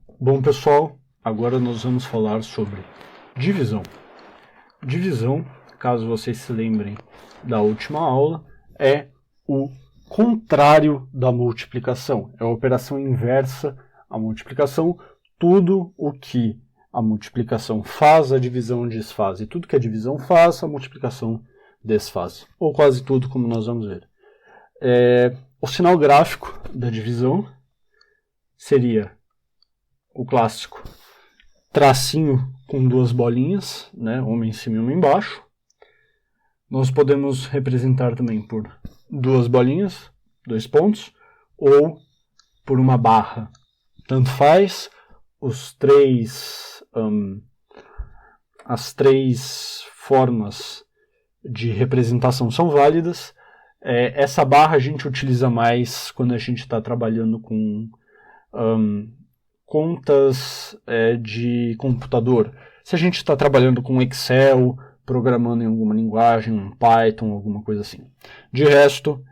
Bom, pessoal, agora nós vamos falar sobre divisão. Divisão, caso vocês se lembrem da última aula, é o contrário da multiplicação. É a operação inversa à multiplicação. Tudo o que a multiplicação faz, a divisão desfaz. E tudo que a divisão faz, a multiplicação desfaz. Ou quase tudo, como nós vamos ver. O sinal gráfico da divisão seria o clássico tracinho com duas bolinhas, né, uma em cima e uma embaixo. Nós podemos representar também por duas bolinhas, 2 pontos, ou por uma barra. Tanto faz, as três formas de representação são válidas. Essa barra a gente utiliza mais quando a gente está trabalhando com contas de computador. Se a gente está trabalhando com Excel, programando em alguma linguagem, um Python, alguma coisa assim. De resto,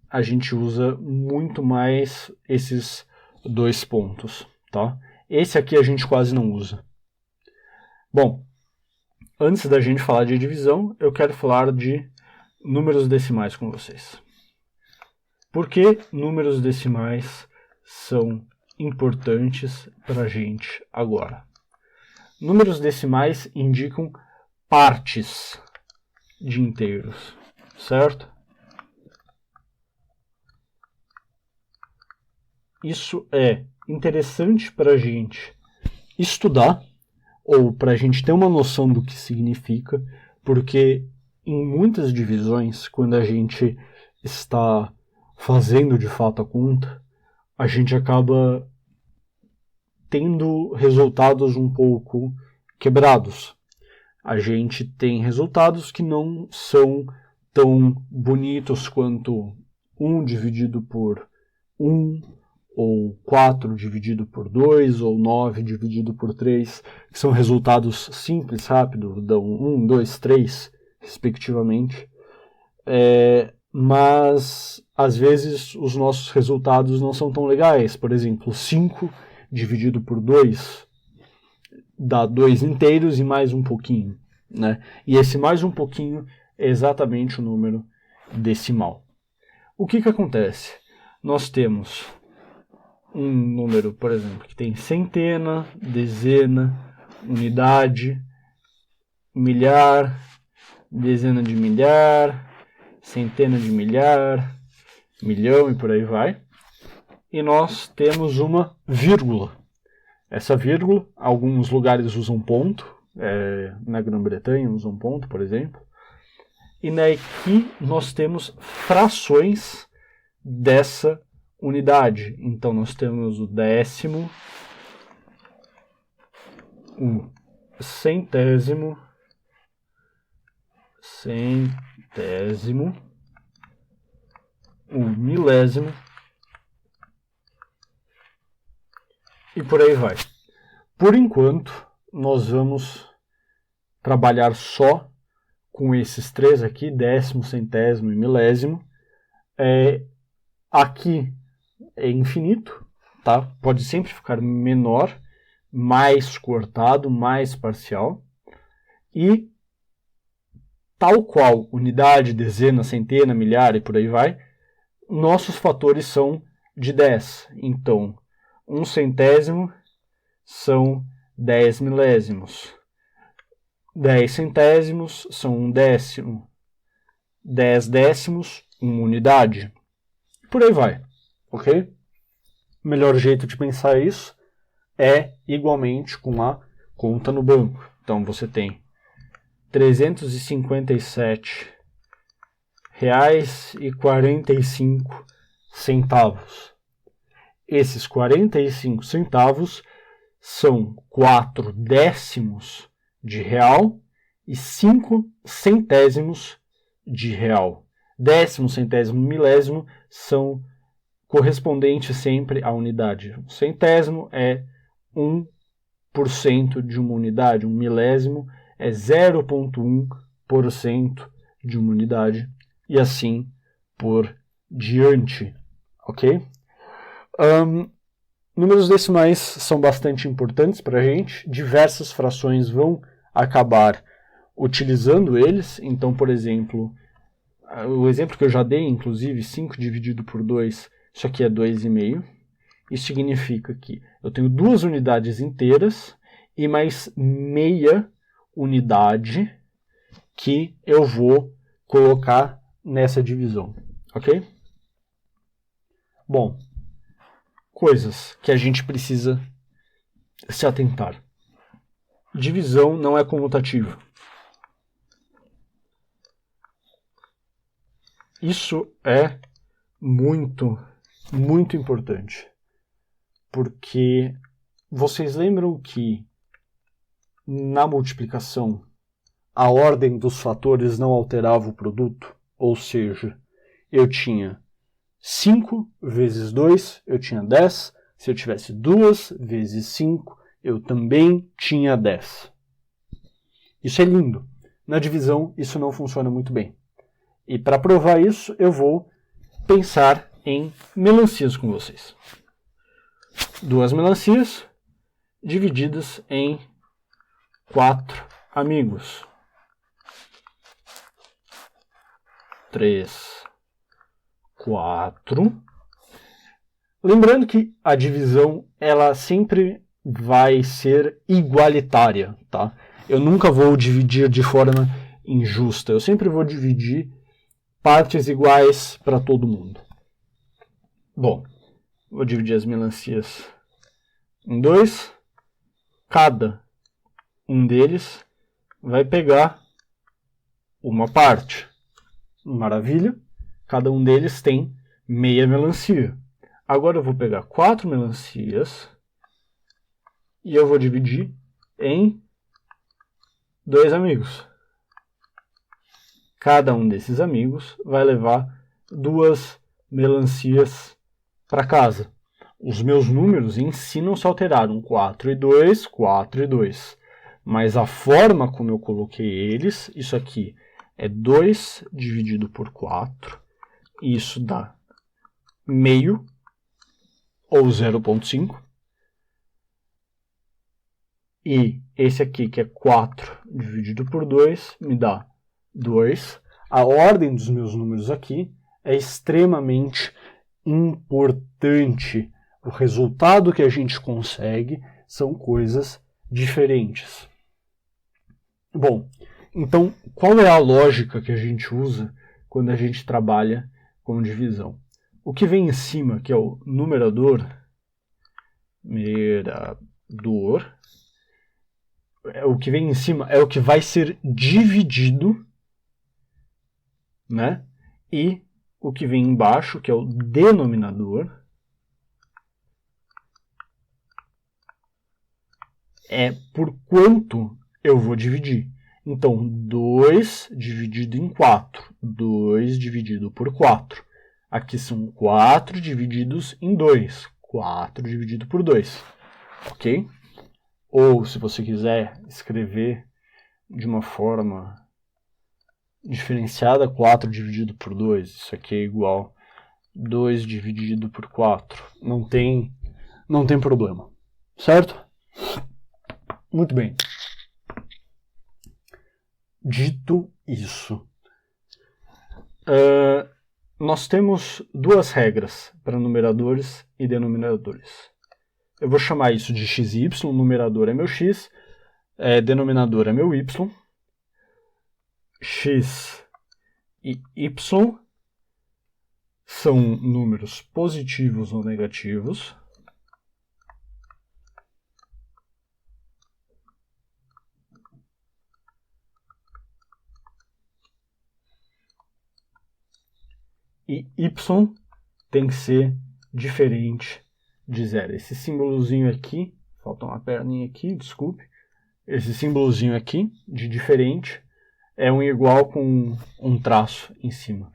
a gente usa muito mais esses 2 pontos. Tá? Esse aqui a gente quase não usa. Bom, antes da gente falar de divisão, eu quero falar de números decimais com vocês. Por que números decimais são importantes para a gente agora? Números decimais indicam partes de inteiros, certo? Isso é interessante para a gente estudar, ou para a gente ter uma noção do que significa, porque em muitas divisões, quando a gente está fazendo de fato a conta, a gente acaba tendo resultados um pouco quebrados. A gente tem resultados que não são tão bonitos quanto 1 dividido por 1, ou 4 dividido por 2, ou 9 dividido por 3, que são resultados simples, rápidos, dão 1, 2, 3, respectivamente. Mas, às vezes, os nossos resultados não são tão legais. Por exemplo, 5 dividido por 2 dá 2 inteiros e mais um pouquinho, né? E esse mais um pouquinho é exatamente o número decimal. O que acontece? Nós temos um número, por exemplo, que tem centena, dezena, unidade, milhar, dezena de milhar, centena de milhar, milhão e por aí vai. E nós temos uma vírgula. Essa vírgula, alguns lugares usam ponto, na Grã-Bretanha usam ponto, por exemplo. E aqui nós temos frações dessa unidade. Então nós temos o décimo, o centésimo, o milésimo, e por aí vai. Por enquanto, nós vamos trabalhar só com esses 3 aqui, décimo, centésimo e milésimo. Aqui é infinito, tá? Pode sempre ficar menor, mais cortado, mais parcial. E, tal qual unidade, dezena, centena, milhar e por aí vai, nossos fatores são de 10. Então, 1 centésimo são 10 milésimos. 10 centésimos são 1 décimo. 10 décimos, 1 unidade. Por aí vai, ok? O melhor jeito de pensar isso é igualmente com a conta no banco. Então você tem R$357,45. Esses 45 centavos são 4 décimos de real e 5 centésimos de real. Décimo, centésimo, milésimo são correspondentes sempre à unidade. Um centésimo é 1% de uma unidade. Um milésimo é 0,1% de uma unidade. E assim por diante. Ok? Números decimais são bastante importantes para a gente. Diversas frações vão acabar utilizando eles. Então, por exemplo, o exemplo que eu já dei, inclusive, 5 dividido por 2, isso aqui é 2,5. Isso significa que eu tenho 2 unidades inteiras e mais meia unidade que eu vou colocar nessa divisão, ok? Bom, coisas que a gente precisa se atentar. Divisão não é comutativa. Isso é muito, muito importante. Porque vocês lembram que na multiplicação a ordem dos fatores não alterava o produto? Ou seja, eu tinha 5 vezes 2, eu tinha 10. Se eu tivesse 2 vezes 5, eu também tinha 10. Isso é lindo. Na divisão, isso não funciona muito bem. E para provar isso, eu vou pensar em melancias com vocês. 2 melancias divididas em 4 amigos. 3, 4. Lembrando que a divisão ela sempre vai ser igualitária, tá? Eu nunca vou dividir de forma injusta. Eu sempre vou dividir partes iguais para todo mundo. Bom, vou dividir as melancias em 2. Cada um deles vai pegar uma parte. Maravilha. Cada um deles tem meia melancia. Agora eu vou pegar 4 melancias e eu vou dividir em 2 amigos. Cada um desses amigos vai levar 2 melancias para casa. Os meus números em si não se alteraram. 4 e 2, 4 e 2. Mas a forma como eu coloquei eles, isso aqui é 2 dividido por 4. Isso dá meio, ou 0,5. E esse aqui, que é 4 dividido por 2, me dá 2. A ordem dos meus números aqui é extremamente importante. O resultado que a gente consegue são coisas diferentes. Bom, então qual é a lógica que a gente usa quando a gente trabalha com divisão? O que vem em cima, que é o numerador, o que vem em cima é o que vai ser dividido, né? E o que vem embaixo, que é o denominador, é por quanto eu vou dividir. Então, 2 dividido em 4. 2 dividido por 4. Aqui são 4 divididos em 2. 4 dividido por 2. Ok? Ou, se você quiser escrever de uma forma diferenciada, 4 dividido por 2. Isso aqui é igual 2 dividido por 4. Não tem problema. Certo? Muito bem. Dito isso, nós temos 2 regras para numeradores e denominadores. Eu vou chamar isso de x e y, numerador é meu x, denominador é meu y. X e y são números positivos ou negativos. E y tem que ser diferente de 0. Esse símbolozinho aqui, falta uma perninha aqui, desculpe. Esse símbolozinho aqui, de diferente, é um igual com um traço em cima.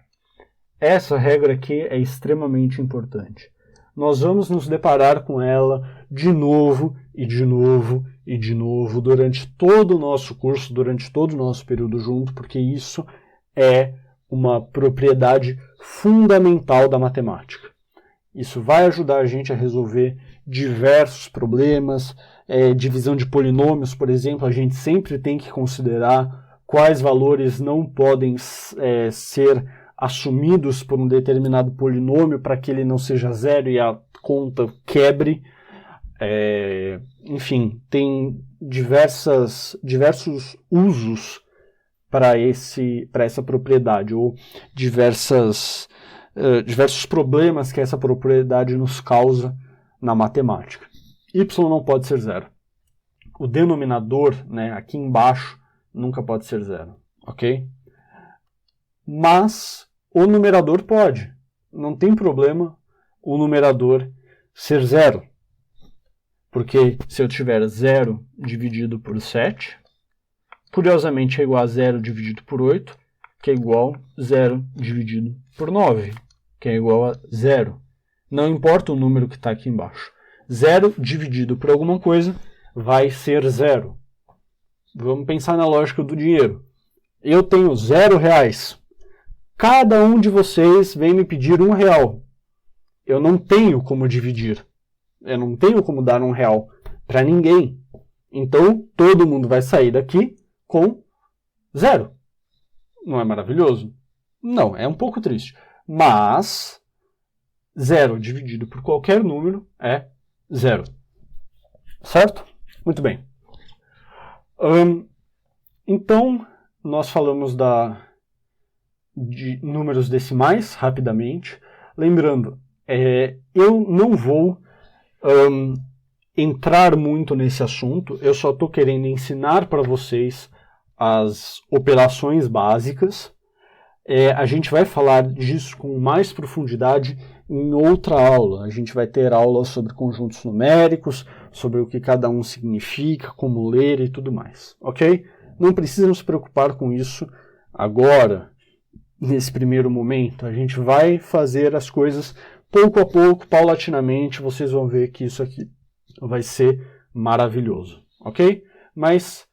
Essa regra aqui é extremamente importante. Nós vamos nos deparar com ela de novo e de novo e de novo durante todo o nosso curso, durante todo o nosso período junto, porque isso é uma propriedade fundamental da matemática. Isso vai ajudar a gente a resolver diversos problemas, divisão de polinômios, por exemplo, a gente sempre tem que considerar quais valores não podem ser assumidos por um determinado polinômio para que ele não seja zero e a conta quebre. Enfim, tem diversos usos para essa propriedade, ou diversos problemas que essa propriedade nos causa na matemática. Y não pode ser zero. O denominador, né, aqui embaixo, nunca pode ser zero, ok? Mas o numerador pode. Não tem problema o numerador ser zero. Porque se eu tiver 0 dividido por 7, curiosamente é igual a 0 dividido por 8, que é igual a 0 dividido por 9, que é igual a 0. Não importa o número que está aqui embaixo. 0 dividido por alguma coisa vai ser 0. Vamos pensar na lógica do dinheiro. Eu tenho R$0. Cada um de vocês vem me pedir R$1. Eu não tenho como dividir. Eu não tenho como dar R$1 para ninguém. Então, todo mundo vai sair daqui com 0. Não é maravilhoso? Não, é um pouco triste. Mas 0 dividido por qualquer número é 0. Certo? Muito bem. Então, nós falamos de números decimais, rapidamente. Lembrando, eu não vou entrar muito nesse assunto, eu só estou querendo ensinar para vocês as operações básicas. A gente vai falar disso com mais profundidade em outra aula. A gente vai ter aulas sobre conjuntos numéricos, sobre o que cada um significa, como ler e tudo mais, ok? Não precisam se preocupar com isso agora, nesse primeiro momento. A gente vai fazer as coisas pouco a pouco, paulatinamente, vocês vão ver que isso aqui vai ser maravilhoso, ok? Mas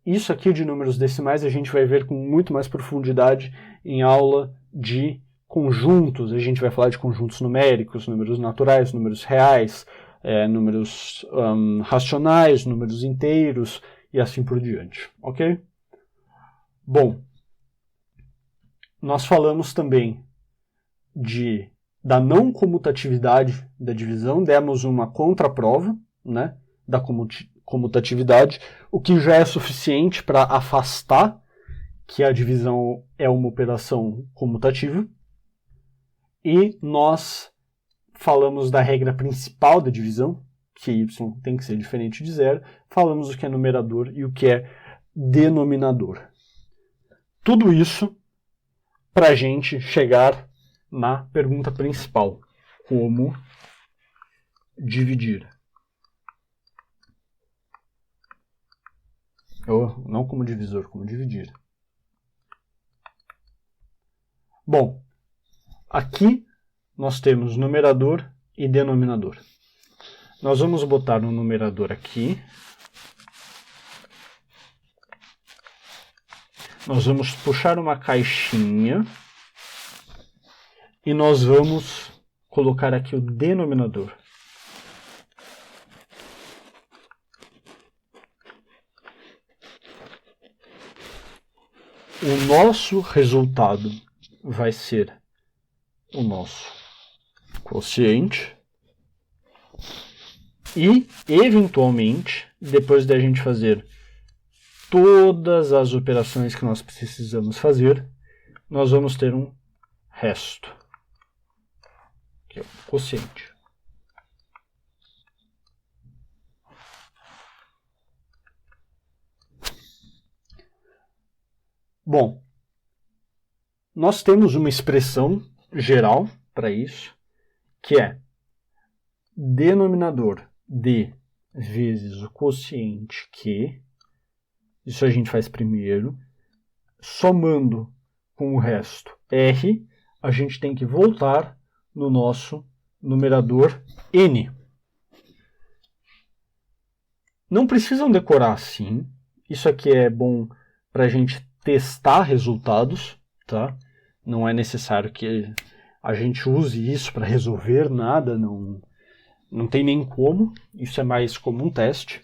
isso aqui de números decimais a gente vai ver com muito mais profundidade em aula de conjuntos. A gente vai falar de conjuntos numéricos, números naturais, números reais, números racionais, números inteiros e assim por diante, ok? Bom, nós falamos também da não comutatividade da divisão, demos uma contraprova, né, da comutatividade, o que já é suficiente para afastar que a divisão é uma operação comutativa. E nós falamos da regra principal da divisão, que y tem que ser diferente de zero, falamos o que é numerador e o que é denominador. Tudo isso para a gente chegar na pergunta principal: como dividir? Ou não como divisor, como dividir. Bom, aqui nós temos numerador e denominador. Nós vamos botar no numerador aqui. Nós vamos puxar uma caixinha e nós vamos colocar aqui o denominador. O nosso resultado vai ser o nosso quociente e, eventualmente, depois da gente fazer todas as operações que nós precisamos fazer, nós vamos ter um resto, que é o quociente. Bom, nós temos uma expressão geral para isso, que é denominador d vezes o quociente Q. Isso a gente faz primeiro. Somando com o resto R, a gente tem que voltar no nosso numerador N. Não precisam decorar assim. Isso aqui é bom para a gente testar resultados, tá? Não é necessário que a gente use isso para resolver nada, não Não tem nem como, isso é mais como um teste,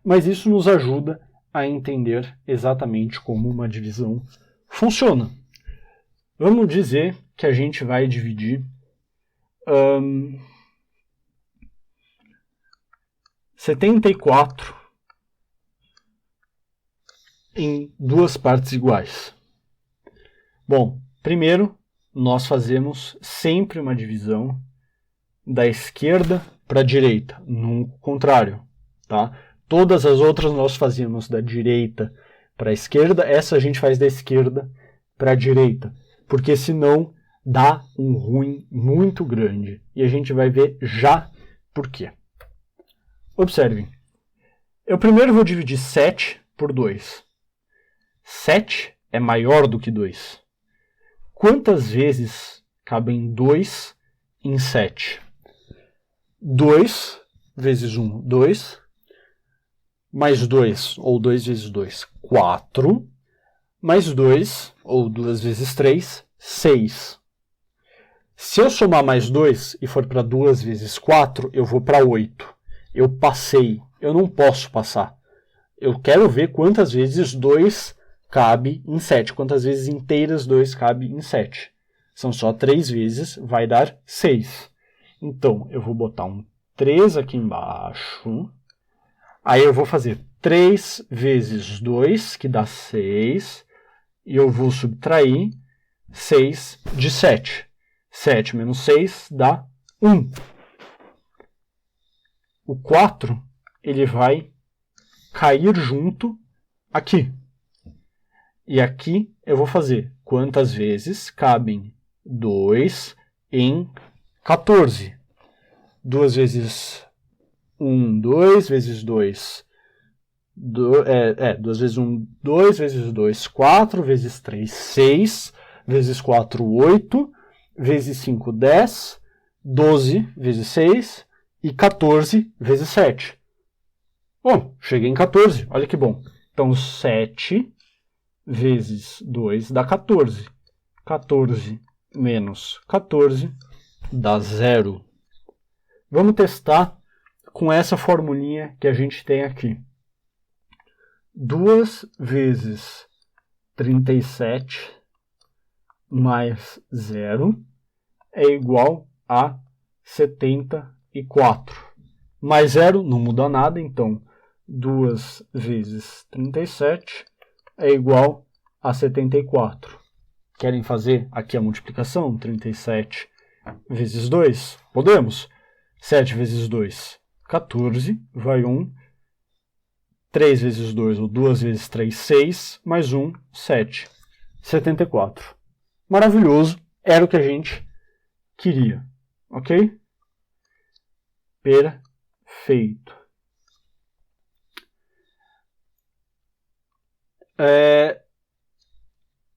mas isso nos ajuda a entender exatamente como uma divisão funciona. Vamos dizer que a gente vai dividir 74 em duas partes iguais. Bom, primeiro nós fazemos sempre uma divisão da esquerda para a direita, no contrário, tá? Todas as outras nós fazíamos da direita para a esquerda, essa a gente faz da esquerda para a direita, porque senão dá um ruim muito grande. E a gente vai ver já por quê. Observem. Eu primeiro vou dividir 7 por 2. 7 é maior do que 2. Quantas vezes cabem 2 em 7? 2 vezes 1, 2. Mais 2, ou 2 vezes 2, 4. Mais 2, ou 2 vezes 3, 6. Se eu somar mais 2 e for para 2 vezes 4, eu vou para 8. Eu passei. Eu não posso passar. Eu quero ver quantas vezes 2 cabe em 7. Quantas vezes inteiras 2 cabe em 7. São só 3 vezes, vai dar 6. Então, eu vou botar um 3 aqui embaixo. Aí eu vou fazer 3 vezes 2, que dá 6. E eu vou subtrair 6 de 7. 7 menos 6 dá 1. O 4, ele vai cair junto aqui. E aqui eu vou fazer quantas vezes cabem 2 em 14. 2 vezes 1, 2 vezes 2. 2 vezes 1, 2 vezes 2, 4 vezes 3, 6 vezes 4, 8 vezes 5, 10, 12 vezes 6 e 14 vezes 7. Bom, cheguei em 14, olha que bom. Então 7 vezes 2 dá 14. 14 menos 14 dá 0. Vamos testar com essa formulinha que a gente tem aqui. 2 vezes 37 mais 0 é igual a 74. Mais 0 não muda nada, então 2 vezes 37 é igual a 74. Querem fazer aqui a multiplicação? 37 vezes 2? Podemos. 7 vezes 2, 14, vai 1. 3 vezes 2, ou 2 vezes 3, 6, mais 1, 7. 74. Maravilhoso, era o que a gente queria, ok? Perfeito.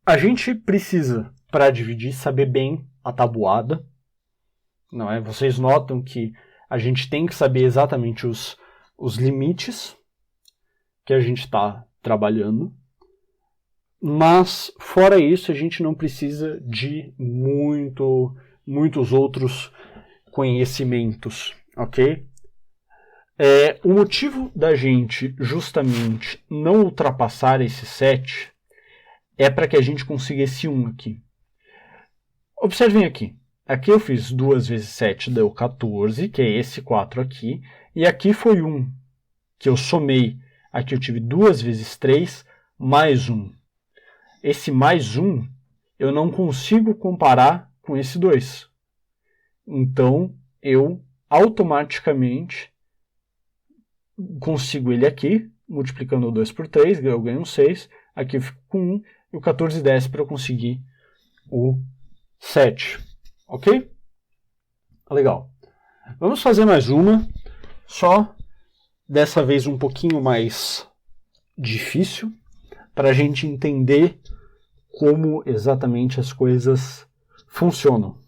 A gente precisa, para dividir, saber bem a tabuada. Não é? Vocês notam que a gente tem que saber exatamente os limites que a gente está trabalhando. Mas, fora isso, a gente não precisa de muitos outros conhecimentos, ok? O motivo da gente justamente não ultrapassar esse 7 é para que a gente consiga esse 1 aqui. Observem aqui. Aqui eu fiz 2 vezes 7 deu 14, que é esse 4 aqui. E aqui foi 1, que eu somei. Aqui eu tive 2 vezes 3 mais 1. Esse mais 1 eu não consigo comparar com esse 2. Então, eu automaticamente consigo ele aqui, multiplicando o 2 por 3, eu ganho um 6. Aqui eu fico com 1 e o 14 desce para eu conseguir o 7. Ok? Legal. Vamos fazer mais uma, só dessa vez um pouquinho mais difícil, para a gente entender como exatamente as coisas funcionam.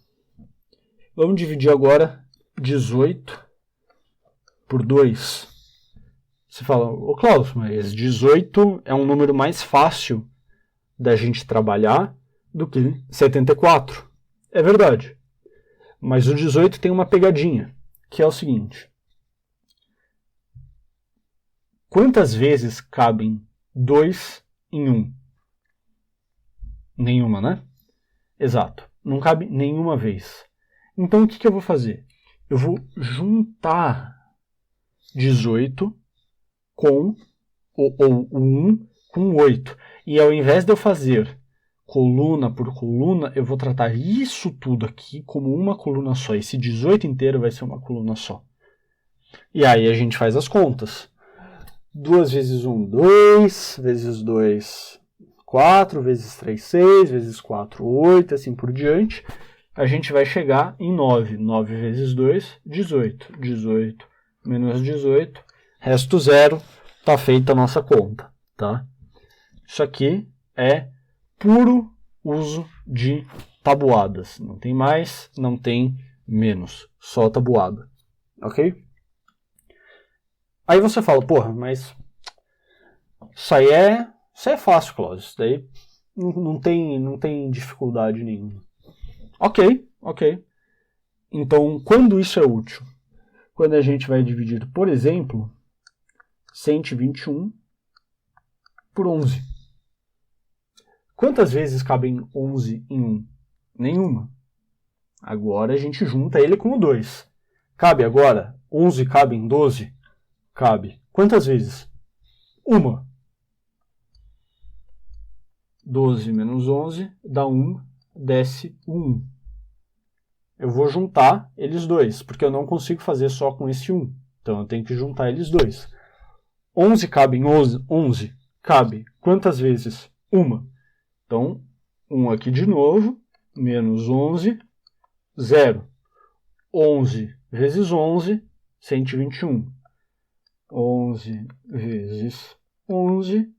Vamos dividir agora 18 por 2. Você fala, ô Klaus, mas 18 é um número mais fácil da gente trabalhar do que 74. É verdade. Mas o 18 tem uma pegadinha, que é o seguinte. Quantas vezes cabem 2 em 1? Nenhuma, né? Exato. Não cabe nenhuma vez. Então, o que eu vou fazer? Eu vou juntar 18 com ou 1 com 8. E ao invés de eu fazer coluna por coluna, eu vou tratar isso tudo aqui como uma coluna só. Esse 18 inteiro vai ser uma coluna só. E aí a gente faz as contas. 2 vezes 1, 2, vezes 2, 4, vezes 3, 6, vezes 4, 8, assim por diante. A gente vai chegar em 9. 9 vezes 2, 18. 18 menos 18, resto 0, está feita a nossa conta. Tá? Isso aqui é puro uso de tabuadas. Não tem mais, não tem menos. Só tabuada. Ok? Aí você fala, porra, mas isso aí é fácil, Cláudio. Isso daí não tem dificuldade nenhuma. Ok. Então, quando isso é útil? Quando a gente vai dividir, por exemplo, 121 por 11. Quantas vezes cabem 11 em 1? Nenhuma. Agora a gente junta ele com o 2. Cabe agora? 11 cabe em 12? Cabe. Quantas vezes? Uma. 12 menos 11 dá 1, desce 1. Eu vou juntar eles dois, porque eu não consigo fazer só com esse 1. Então eu tenho que juntar eles dois. 11 cabe em 11? Cabe. Quantas vezes? Uma. Então, 1 aqui de novo, menos 11, 0. 11 vezes 11, 121. 11 vezes 11,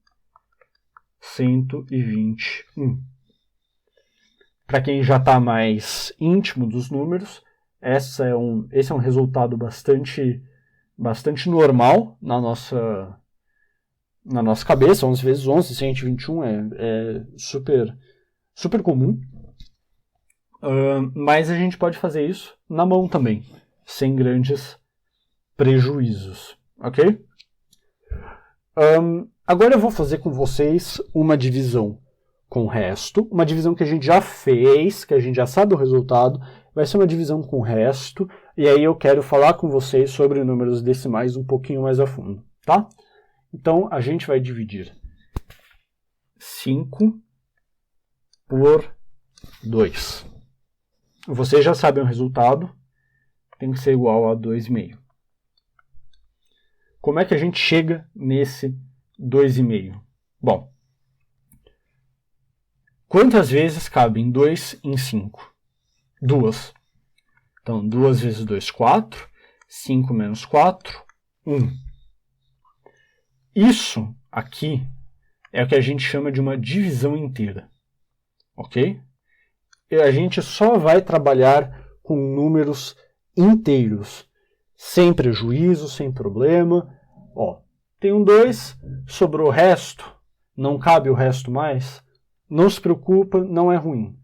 121. Para quem já está mais íntimo dos números, esse é um resultado bastante normal na nossa cabeça. 11 vezes 11, 121 é super comum. Mas a gente pode fazer isso na mão também, sem grandes prejuízos. Ok? Agora eu vou fazer com vocês uma divisão com o resto, uma divisão que a gente já fez, que a gente já sabe o resultado, vai ser uma divisão com o resto, e aí eu quero falar com vocês sobre números decimais um pouquinho mais a fundo, tá? Então, a gente vai dividir 5 por 2. Vocês já sabem o resultado, tem que ser igual a 2,5. Como é que a gente chega nesse 2,5? Bom, quantas vezes cabem 2 em 5? 2. Então, 2 vezes 2, 4. 5 menos 4, 1. Isso aqui é o que a gente chama de uma divisão inteira. Ok? E a gente só vai trabalhar com números inteiros, sem prejuízo, sem problema. Ó, tem um 2, sobrou o resto, não cabe o resto mais. Não se preocupa, não é ruim.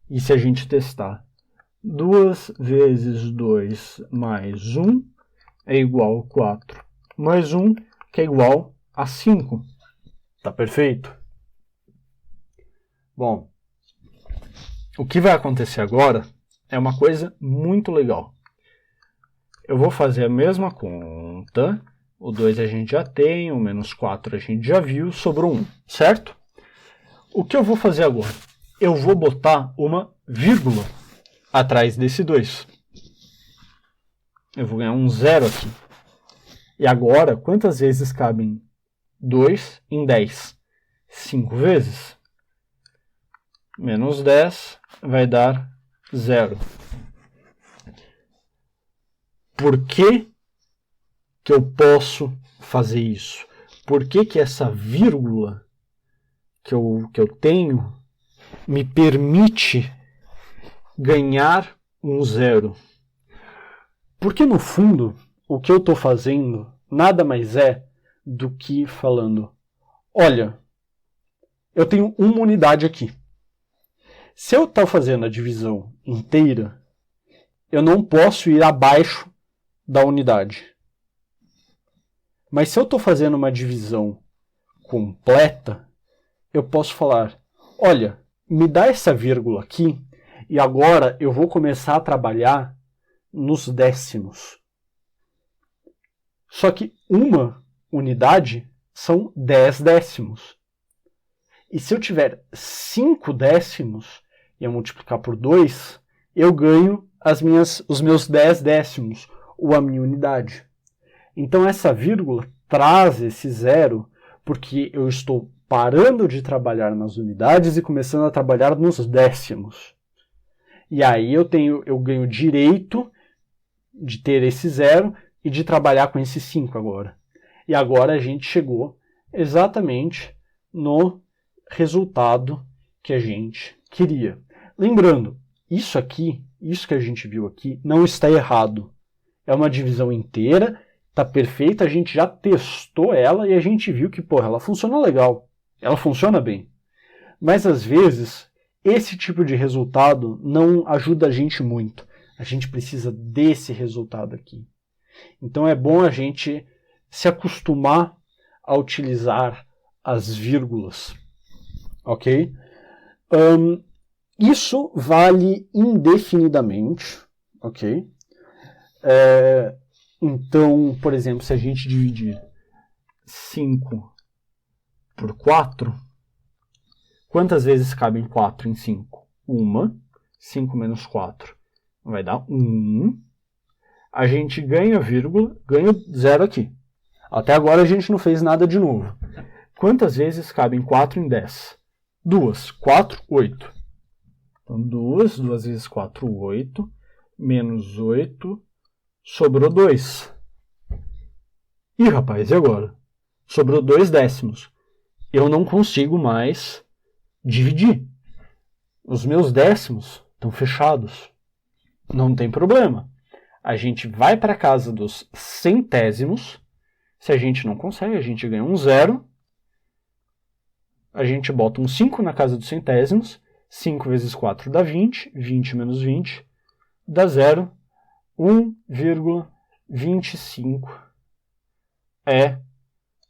E se a gente testar? 2 vezes 2 mais 1 é igual a 4. Mais 1, que é igual a 5. Tá perfeito? Bom, o que vai acontecer agora é uma coisa muito legal. Eu vou fazer a mesma conta. O 2 a gente já tem, o menos 4 a gente já viu, sobrou 1, certo? O que eu vou fazer agora? Eu vou botar uma vírgula atrás desse 2. Eu vou ganhar um 0 aqui. E agora, quantas vezes cabem 2 em 10? 5 vezes. Menos 10 vai dar 0. Por que eu posso fazer isso? Por que essa vírgula que eu tenho me permite ganhar um 0? Porque, no fundo, o que eu estou fazendo nada mais é do que falando, olha, eu tenho uma unidade aqui. Se eu estou fazendo a divisão inteira, eu não posso ir abaixo da unidade. Mas se eu estou fazendo uma divisão completa, eu posso falar, olha, me dá essa vírgula aqui, e agora eu vou começar a trabalhar nos décimos. Só que uma unidade são 10 décimos. E se eu tiver 5 décimos e eu multiplicar por 2, eu ganho os meus 10 décimos, ou a minha unidade. Então essa vírgula traz esse zero porque eu estou parando de trabalhar nas unidades e começando a trabalhar nos décimos. E aí eu ganho direito de ter esse zero e de trabalhar com esse 5 agora. E agora a gente chegou exatamente no resultado que a gente queria. Lembrando, isso que a gente viu aqui, não está errado. É uma divisão inteira, está perfeita, a gente já testou ela e a gente viu que, ela funciona legal. Ela funciona bem. Mas às vezes, esse tipo de resultado não ajuda a gente muito. A gente precisa desse resultado aqui. Então é bom a gente se acostumar a utilizar as vírgulas. Ok? Isso vale indefinidamente. Ok? Então, por exemplo, se a gente dividir 5 por 4, quantas vezes cabem 4 em 5? 1. 5 menos 4 vai dar 1. A gente ganha vírgula, ganha 0 aqui. Até agora a gente não fez nada de novo. Quantas vezes cabem 4 em 10? 2. 4, 8. Então, 2 vezes 4, 8. Menos 8. Sobrou 2. Ih, rapaz, e agora? Sobrou 2 décimos. Eu não consigo mais dividir. Os meus décimos estão fechados. Não tem problema. A gente vai para a casa dos centésimos. Se a gente não consegue, a gente ganha um 0. A gente bota um 5 na casa dos centésimos. 5 vezes 4 dá 20. 20 menos 20 dá 0. 1,25 é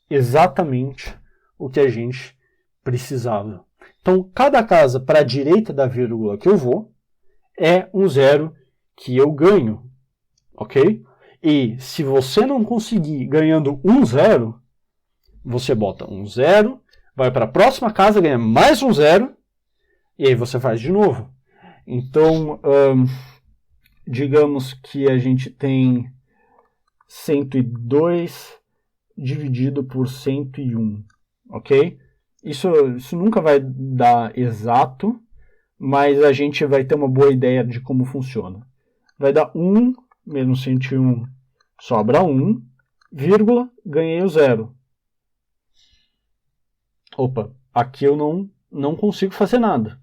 exatamente o que a gente precisava. Então, cada casa para a direita da vírgula que eu vou é um 0 que eu ganho. Ok? E se você não conseguir ganhando um 0, você bota um 0, vai para a próxima casa, ganha mais um 0, e aí você faz de novo. Então, digamos que a gente tem 102 dividido por 101, ok? Isso nunca vai dar exato, mas a gente vai ter uma boa ideia de como funciona. Vai dar 1 menos 101, sobra 1, vírgula, ganhei o 0. Opa, aqui eu não consigo fazer nada.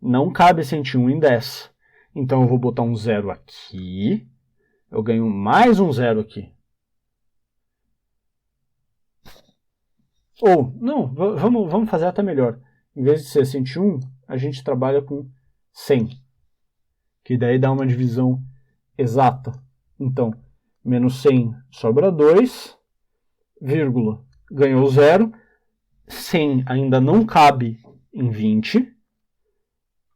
Não cabe 101 em 10. Então eu vou botar um 0 aqui. Eu ganho mais um 0 aqui. Ou, não, vamos fazer até melhor. Em vez de ser 101, a gente trabalha com 100. Que daí dá uma divisão exata. Então, menos 100 sobra 2, vírgula, ganhou 0. 100 ainda não cabe em 20.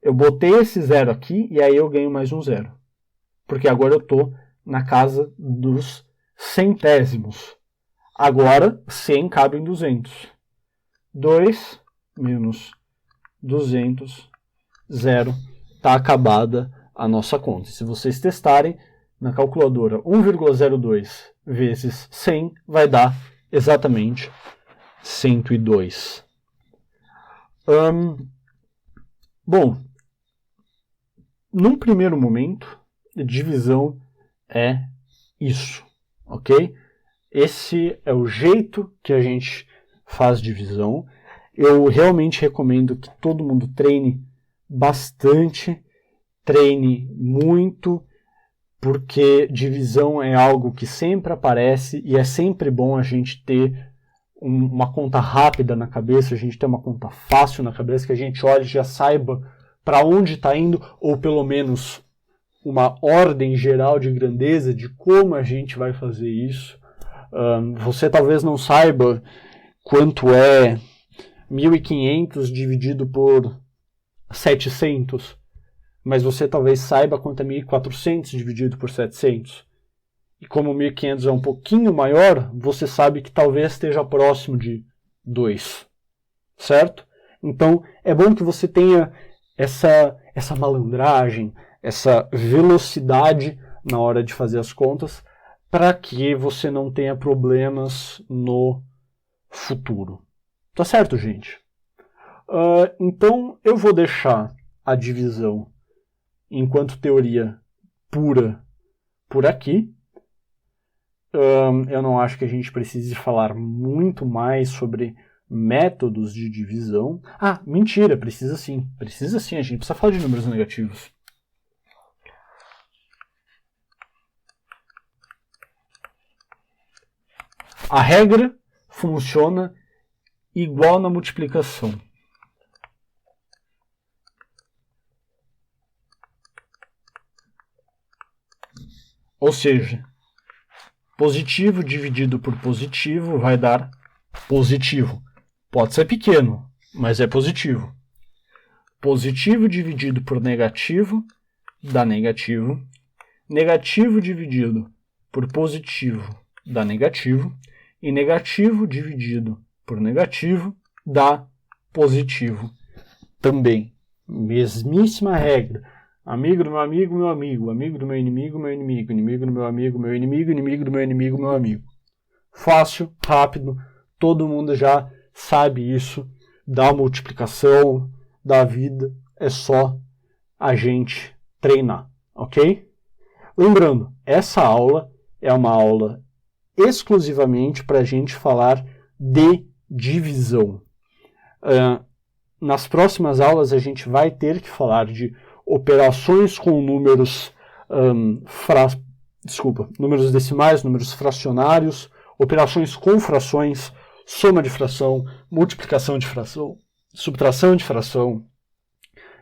Eu botei esse 0 aqui e aí eu ganho mais um 0. Porque agora eu estou na casa dos centésimos. Agora 100 cabe em 200. 2 menos 200, 0. Está acabada a nossa conta. Se vocês testarem na calculadora 1,02 vezes 100 vai dar exatamente 102. Bom, num primeiro momento, divisão é isso, ok? Esse é o jeito que a gente faz divisão. Eu realmente recomendo que todo mundo treine bastante, treine muito, porque divisão é algo que sempre aparece e é sempre bom a gente ter uma conta rápida na cabeça, a gente ter uma conta fácil na cabeça, que a gente olhe e já saiba para onde está indo, ou pelo menos uma ordem geral de grandeza de como a gente vai fazer isso. Você talvez não saiba quanto é 1.500 dividido por 700, mas você talvez saiba quanto é 1.400 dividido por 700. E como 1.500 é um pouquinho maior, você sabe que talvez esteja próximo de 2, certo? Então, é bom que você tenha essa malandragem, essa velocidade na hora de fazer as contas, para que você não tenha problemas no futuro. Tá certo, gente? Então, eu vou deixar a divisão enquanto teoria pura por aqui. Eu não acho que a gente precise falar muito mais sobre métodos de divisão. Ah, mentira, precisa sim. Precisa sim, a gente precisa falar de números negativos. A regra funciona igual na multiplicação. Ou seja, positivo dividido por positivo vai dar positivo. Pode ser pequeno, mas é positivo. Positivo dividido por negativo dá negativo. Negativo dividido por positivo dá negativo. E negativo dividido por negativo dá positivo também. Mesmíssima regra. Amigo do meu amigo, meu amigo. Amigo do meu inimigo, meu inimigo. Inimigo do meu amigo, meu inimigo. Inimigo do meu inimigo, meu amigo. Fácil, rápido. Todo mundo já sabe isso. Da multiplicação, da vida. É só a gente treinar, ok? Lembrando, essa aula é uma aula exclusivamente para a gente falar de divisão. Nas próximas aulas a gente vai ter que falar de operações com números números decimais, números fracionários, operações com frações, soma de fração, multiplicação de fração, subtração de fração,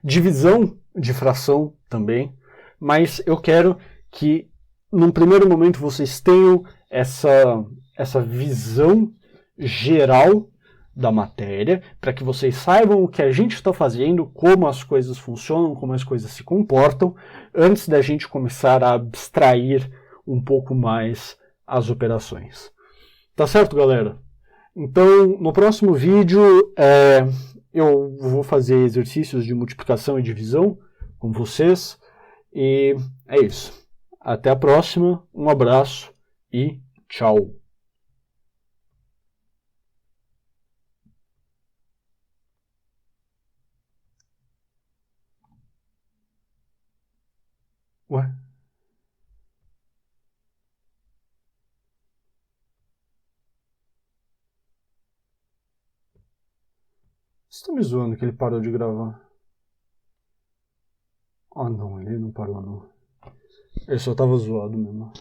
divisão de fração também, mas eu quero que num primeiro momento vocês tenham essa visão geral da matéria, para que vocês saibam o que a gente está fazendo, como as coisas funcionam, como as coisas se comportam, antes da gente começar a abstrair um pouco mais as operações. Tá certo, galera? Então, no próximo vídeo, eu vou fazer exercícios de multiplicação e divisão com vocês, e é isso. Até a próxima, um abraço e tchau! Ué? Você tá me zoando que ele parou de gravar? Ah não, ele não parou não. Ele só tava zoado mesmo.